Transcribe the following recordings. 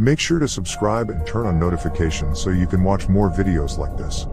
Make sure to subscribe and turn on notifications so you can watch more videos like this.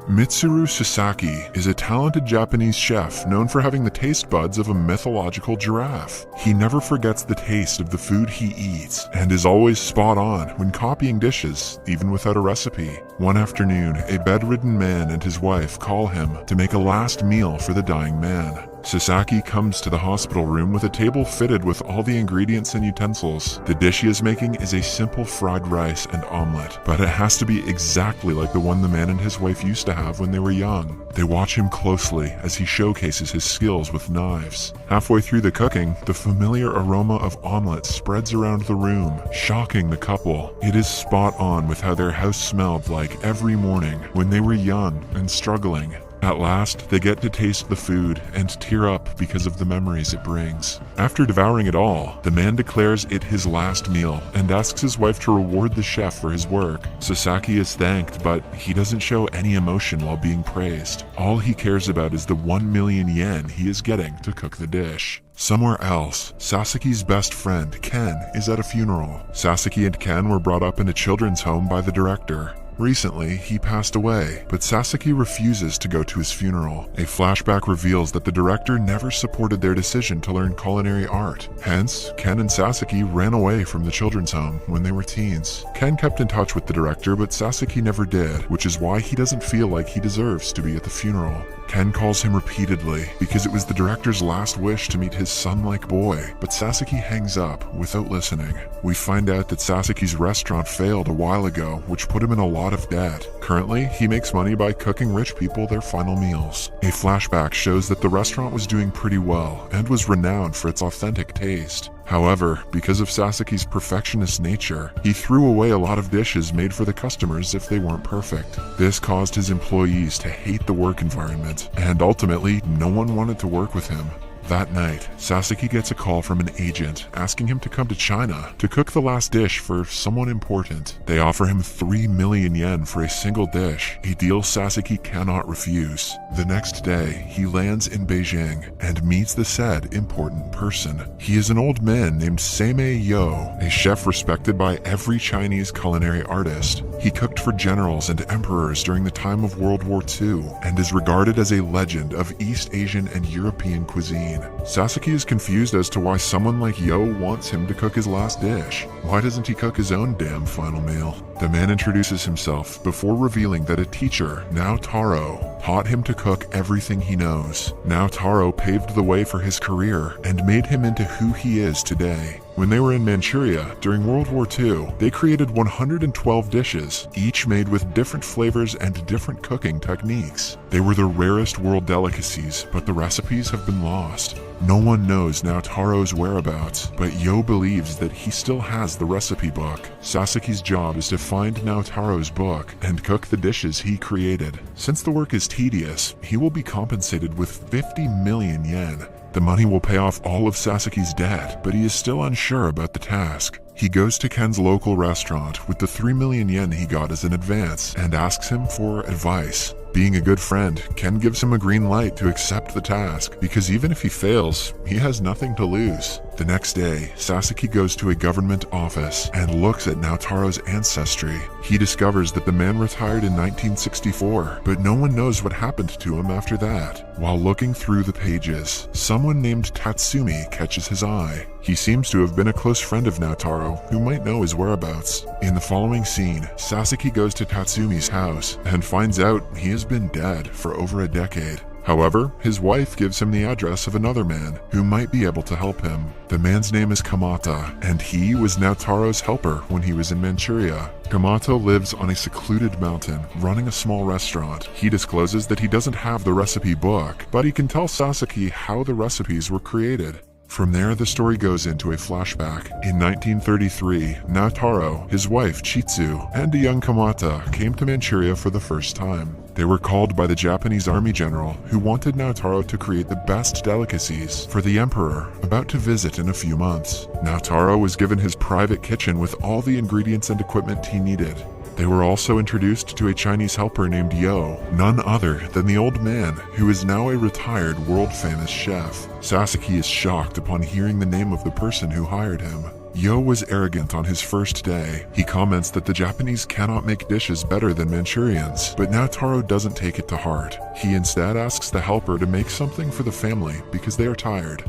Mitsuru Sasaki is a talented Japanese chef known for having the taste buds of a mythological giraffe. He never forgets the taste of the food he eats and is always spot on when copying dishes, even without a recipe. One afternoon, a bedridden man and his wife call him to make a last meal for the dying man. Sasaki comes to the hospital room with a table fitted with all the ingredients and utensils. The dish he is making is a simple fried rice and omelet, but it has to be exactly like the one the man and his wife used to have when they were young. They watch him closely as he showcases his skills with knives. Halfway through the cooking, the familiar aroma of omelet spreads around the room, shocking the couple. It is spot on with how their house smelled like every morning when they were young and struggling. At last, they get to taste the food and tear up because of the memories it brings. After devouring it all, the man declares it his last meal and asks his wife to reward the chef for his work. Sasaki is thanked, but he doesn't show any emotion while being praised. All he cares about is the 1 million yen he is getting to cook the dish. Somewhere else, Sasaki's best friend, Ken, is at a funeral. Sasaki and Ken were brought up in a children's home by the director. Recently, he passed away, but Sasaki refuses to go to his funeral. A flashback reveals that the director never supported their decision to learn culinary art. Hence, Ken and Sasaki ran away from the children's home when they were teens. Ken kept in touch with the director, but Sasaki never did, which is why he doesn't feel like he deserves to be at the funeral. Ken calls him repeatedly because it was the director's last wish to meet his son-like boy, but Sasaki hangs up without listening. We find out that Sasaki's restaurant failed a while ago, which put him in a lot of debt. Currently, he makes money by cooking rich people their final meals. A flashback shows that the restaurant was doing pretty well and was renowned for its authentic taste. However, because of Sasaki's perfectionist nature, he threw away a lot of dishes made for the customers if they weren't perfect. This caused his employees to hate the work environment, and ultimately, no one wanted to work with him. That night, Sasaki gets a call from an agent asking him to come to China to cook the last dish for someone important. They offer him 3 million yen for a single dish, a deal Sasaki cannot refuse. The next day, he lands in Beijing and meets the said important person. He is an old man named Seimei Yo, a chef respected by every Chinese culinary artist. He cooked for generals and emperors during the time of World War II and is regarded as a legend of East Asian and European cuisine. Sasaki is confused as to why someone like Yo wants him to cook his last dish. Why doesn't he cook his own damn final meal? The man introduces himself before revealing that a teacher, now Taro, taught him to cook everything he knows. Now Taro paved the way for his career and made him into who he is today. When they were in Manchuria during World War II, they created 112 dishes, each made with different flavors and different cooking techniques. They were the rarest world delicacies, but the recipes have been lost. No one knows now Taro's whereabouts, but Yo believes that he still has the recipe book. Sasaki's job is to find now Taro's book and cook the dishes he created. Since the work is tedious, he will be compensated with 50 million yen. The money will pay off all of Sasaki's debt, but he is still unsure about the task. He goes to Ken's local restaurant with the 3 million yen he got as an advance and asks him for advice. Being a good friend, Ken gives him a green light to accept the task, because even if he fails, he has nothing to lose. The next day, Sasaki goes to a government office and looks at Naotaro's ancestry. He discovers that the man retired in 1964, but no one knows what happened to him after that. While looking through the pages, someone named Tatsumi catches his eye. He seems to have been a close friend of Naotaro, who might know his whereabouts. In the following scene, Sasaki goes to Tatsumi's house and finds out he has been dead for over a decade. However, his wife gives him the address of another man who might be able to help him. The man's name is Kamata, and he was Naotaro's helper when he was in Manchuria. Kamata lives on a secluded mountain, running a small restaurant. He discloses that he doesn't have the recipe book, but he can tell Sasaki how the recipes were created. From there, the story goes into a flashback. In 1933, Naotaro, his wife Chitsu, and a young Kamata came to Manchuria for the first time. They were called by the Japanese army general who wanted Naotaro to create the best delicacies for the emperor about to visit in a few months. Naotaro was given his private kitchen with all the ingredients and equipment he needed. They were also introduced to a Chinese helper named Yo, none other than the old man who is now a retired world-famous chef. Sasaki is shocked upon hearing the name of the person who hired him. Yo was arrogant on his first day. He comments that the Japanese cannot make dishes better than Manchurians, but now Taro doesn't take it to heart. He instead asks the helper to make something for the family because they are tired.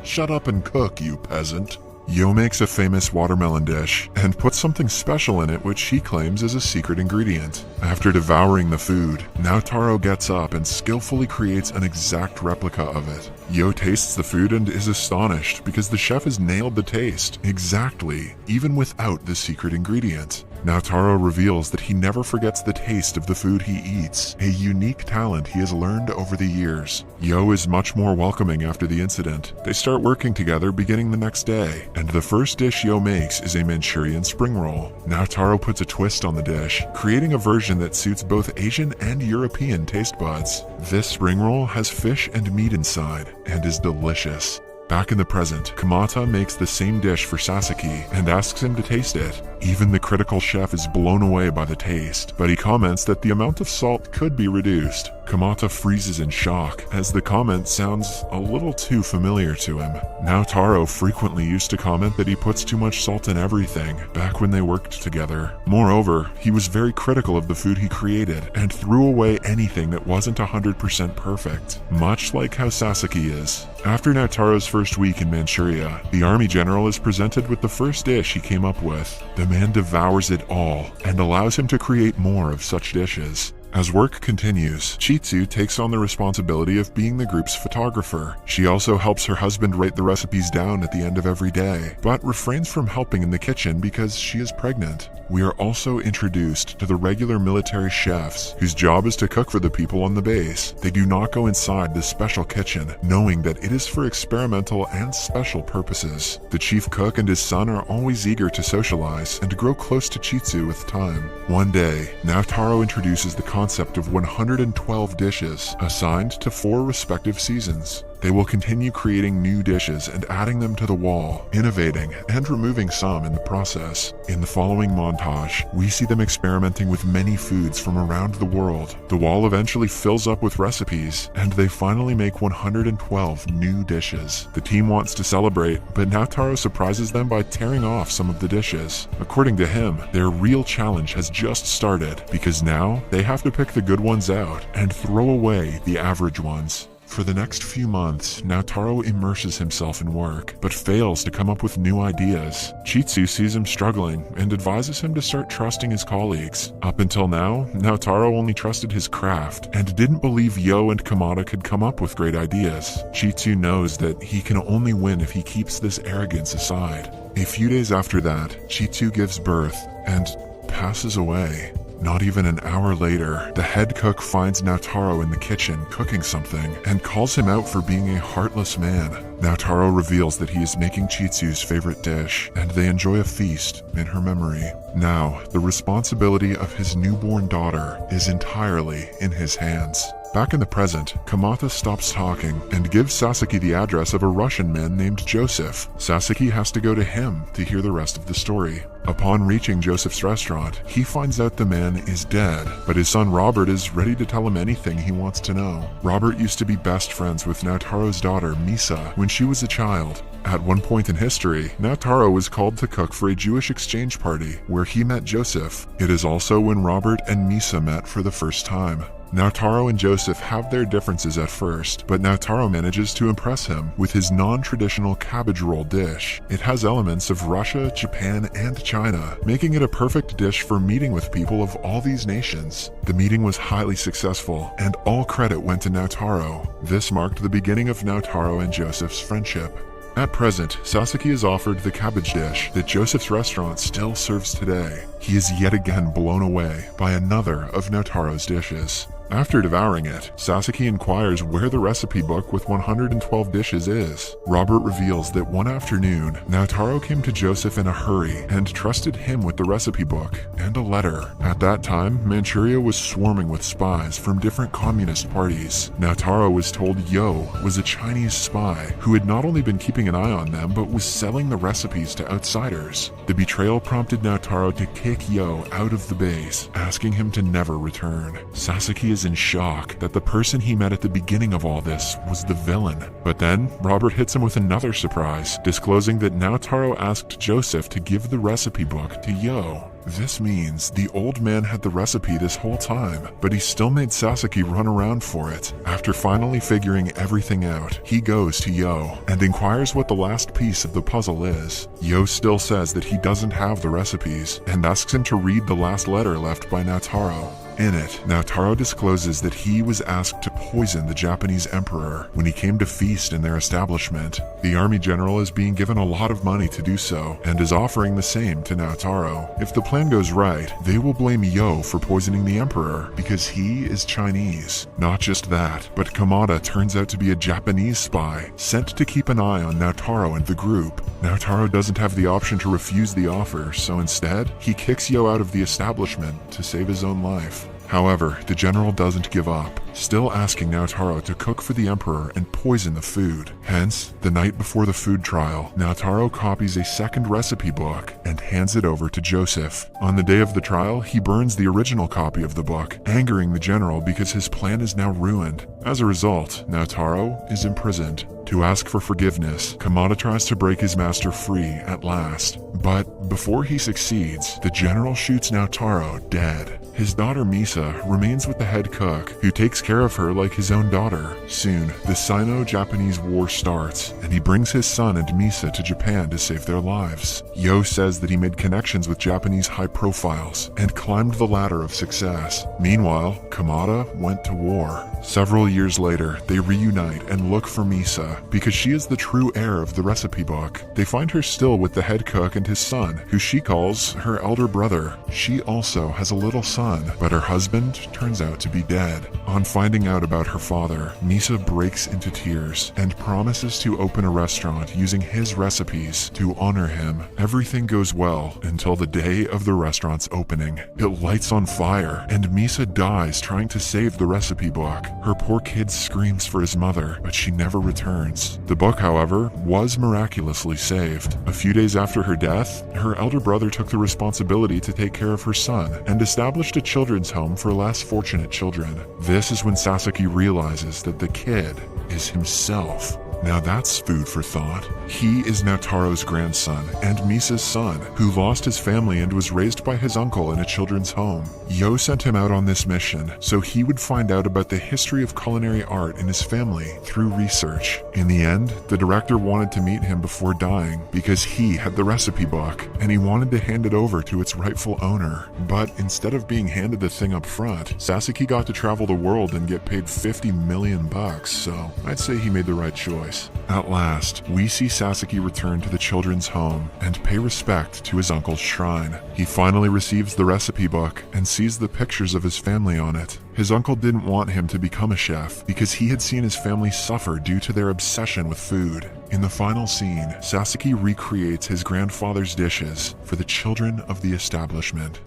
Shut up and cook, you peasant. Yo makes a famous watermelon dish and puts something special in it which he claims is a secret ingredient. After devouring the food, now Taro gets up and skillfully creates an exact replica of it. Yo tastes the food and is astonished because the chef has nailed the taste exactly, even without the secret ingredient. Now Taro reveals that he never forgets the taste of the food he eats, a unique talent he has learned over the years. Yo is much more welcoming after the incident. They start working together beginning the next day, and the first dish Yo makes is a Manchurian spring roll. Now Taro puts a twist on the dish, creating a version that suits both Asian and European taste buds. This spring roll has fish and meat inside, and is delicious. Back in the present, Kamata makes the same dish for Sasaki and asks him to taste it. Even the critical chef is blown away by the taste, but he comments that the amount of salt could be reduced. Kamata freezes in shock, as the comment sounds a little too familiar to him. Now Taro frequently used to comment that he puts too much salt in everything, back when they worked together. Moreover, he was very critical of the food he created, and threw away anything that wasn't 100% perfect, much like how Sasaki is. After Taro's first week in Manchuria, the army general is presented with the first dish he came up with. The man devours it all, and allows him to create more of such dishes. As work continues, Chitsu takes on the responsibility of being the group's photographer. She also helps her husband write the recipes down at the end of every day, but refrains from helping in the kitchen because she is pregnant. We are also introduced to the regular military chefs, whose job is to cook for the people on the base. They do not go inside the special kitchen, knowing that it is for experimental and special purposes. The chief cook and his son are always eager to socialize and grow close to Chitsu with time. One day, now Taro introduces the concept of 112 dishes, assigned to 4 respective seasons. They will continue creating new dishes and adding them to the wall, innovating and removing some in the process. In the following montage, we see them experimenting with many foods from around the world. The wall eventually fills up with recipes, and they finally make 112 new dishes. The team wants to celebrate, but now Taro surprises them by tearing off some of the dishes. According to him, their real challenge has just started, because now they have to pick the good ones out and throw away the average ones. For the next few months, now Taro immerses himself in work, but fails to come up with new ideas. Chitsu sees him struggling and advises him to start trusting his colleagues. Up until now Taro only trusted his craft and didn't believe Yo and Kamata could come up with great ideas. Chitsu knows that he can only win if he keeps this arrogance aside. A few days after that, Chitsu gives birth and passes away. Not even an hour later, the head cook finds Taro in the kitchen cooking something and calls him out for being a heartless man. Taro reveals that he is making Chitsu's favorite dish, and they enjoy a feast in her memory. Now, the responsibility of his newborn daughter is entirely in his hands. Back in the present, Kamata stops talking and gives Sasaki the address of a Russian man named Joseph. Sasaki has to go to him to hear the rest of the story. Upon reaching Joseph's restaurant, he finds out the man is dead, but his son Robert is ready to tell him anything he wants to know. Robert used to be best friends with Taro's daughter, Misa, when she was a child. At one point in history, Taro was called to cook for a Jewish exchange party, where he met Joseph. It is also when Robert and Misa met for the first time. Taro and Joseph have their differences at first, but Taro manages to impress him with his non-traditional cabbage roll dish. It has elements of Russia, Japan, and China, making it a perfect dish for meeting with people of all these nations. The meeting was highly successful, and all credit went to Taro. This marked the beginning of Taro and Joseph's friendship. At present, Sasaki is offered the cabbage dish that Joseph's restaurant still serves today. He is yet again blown away by another of Taro's dishes. After devouring it, Sasaki inquires where the recipe book with 112 dishes is. Robert reveals that one afternoon, Taro came to Joseph in a hurry and trusted him with the recipe book and a letter. At that time, Manchuria was swarming with spies from different communist parties. Taro was told Yo was a Chinese spy who had not only been keeping an eye on them but was selling the recipes to outsiders. The betrayal prompted Taro to kick Yo out of the base, asking him to never return. Sasaki is in shock that the person he met at the beginning of all this was the villain. But then, Robert hits him with another surprise, disclosing that Naotaro asked Joseph to give the recipe book to Yo. This means the old man had the recipe this whole time, but he still made Sasaki run around for it. After finally figuring everything out, he goes to Yo and inquires what the last piece of the puzzle is. Yo still says that he doesn't have the recipes and asks him to read the last letter left by Naotaro. In it, Naotaro discloses that he was asked to poison the Japanese emperor when he came to feast in their establishment. The army general is being given a lot of money to do so, and is offering the same to Naotaro. If the plan goes right, they will blame Yo for poisoning the emperor because he is Chinese. Not just that, but Kamada turns out to be a Japanese spy, sent to keep an eye on Naotaro and the group. Naotaro doesn't have the option to refuse the offer, so instead, he kicks Yo out of the establishment to save his own life. However, the general doesn't give up, still asking Naotaro to cook for the emperor and poison the food. Hence, the night before the food trial, Naotaro copies a second recipe book and hands it over to Joseph. On the day of the trial, he burns the original copy of the book, angering the general because his plan is now ruined. As a result, Naotaro is imprisoned. To ask for forgiveness, Kamada tries to break his master free at last. But before he succeeds, the general shoots Naotaro dead. His daughter Misa remains with the head cook, who takes care of her like his own daughter. Soon, the Sino-Japanese war starts, and he brings his son and Misa to Japan to save their lives. Yo says that he made connections with Japanese high profiles and climbed the ladder of success. Meanwhile, Kamada went to war. Several years later, they reunite and look for Misa because she is the true heir of the recipe book. They find her still with the head cook and his son, who she calls her elder brother. She also has a little son, but her husband turns out to be dead. On finding out about her father, Misa breaks into tears and promises to open a restaurant using his recipes to honor him. Everything goes well until the day of the restaurant's opening. It lights on fire, and Misa dies trying to save the recipe book. Her poor kid screams for his mother, but she never returns. The book, however, was miraculously saved. A few days after her death, her elder brother took the responsibility to take care of her son and established a children's home for less fortunate children. This is when Sasaki realizes that the kid is himself. Now that's food for thought. He is Naotaro's grandson and Misa's son, who lost his family and was raised by his uncle in a children's home. Yo sent him out on this mission so he would find out about the history of culinary art in his family through research. In the end, the director wanted to meet him before dying because he had the recipe book and he wanted to hand it over to its rightful owner. But instead of being handed the thing up front, Sasaki got to travel the world and get paid $50 million, so I'd say he made the right choice. At last, we see Sasaki return to the children's home and pay respect to his uncle's shrine. He finally receives the recipe book and sees the pictures of his family on it. His uncle didn't want him to become a chef because he had seen his family suffer due to their obsession with food. In the final scene, Sasaki recreates his grandfather's dishes for the children of the establishment.